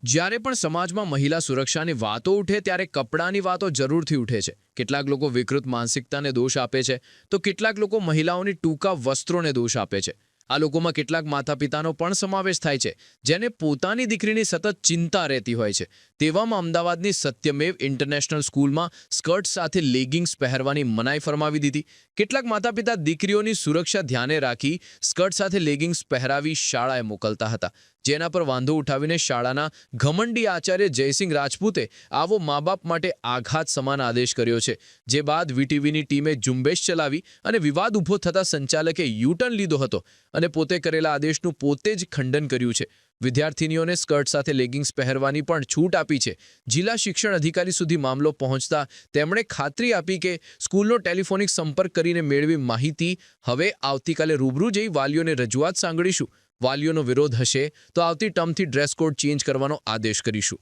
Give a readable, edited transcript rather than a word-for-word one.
જ્યારે પણ સમાજમાં મહિલા સુરક્ષાની વાતો ઉઠે ત્યારે કપડાની વાતો જરૂરથી ઉઠે છે. કેટલાક લોકો વિકૃત માનસિકતાને દોષ આપે છે, તો કેટલાક લોકો મહિલાઓની ટૂંકા વસ્ત્રોને દોષ આપે છે. આ લોકોમાં કેટલાક માતા-પિતાનો પણ સમાવેશ થાય છે, જેને પોતાની દીકરીની સતત ચિંતા રહેતી હોય છે. તેવામાં અમદાવાદની સત્યમેવ ઇન્ટરનેશનલ સ્કૂલમાં સ્કર્ટ સાથે લેગિંગ્સ પહેરવાની મનાઈ ફરમાવી દીધી. કેટલાક માતા-પિતા દીકરીઓની સુરક્ષા ધ્યાને રાખી સ્કર્ટ સાથે લેગિંગ્સ પહેરાવી શાળાએ મોકલતા હતા. જેના પર વાંધો ઉઠાવીને શાળાના ઘમંડી આચાર્ય જયસિંહ રાજપૂતે આવો મા-બાપ માટે આઘાત સમાન આદેશ કર્યો છે. જે બાદ વીટીવીની ટીમે ઝુંબેશ ચલાવી અને વિવાદ ઊભો થતા સંચાલકે યુટર્ન લીધો હતો અને પોતે કરેલા આદેશનું પોતે જ ખંડન કર્યું છે. વિદ્યાર્થીનીઓને સ્કર્ટ સાથે લેગિંગ્સ પહેરવાની પણ છૂટ આપી છે. જિલ્લા શિક્ષણ અધિકારી સુધી મામલો પહોંચતા તેમણે ખાતરી આપી કે સ્કૂલનો ટેલિફોનિક સંપર્ક કરીને મેળવી માહિતી હવે આવતીકાલે રૂબરૂ જઈ વાલીઓને રજૂઆત સાંગળીશું. વાલીઓનો વિરોધ હશે તો આવતી ટર્મથી ડ્રેસ કોડ ચેન્જ કરવાનો આદેશ કરીશું.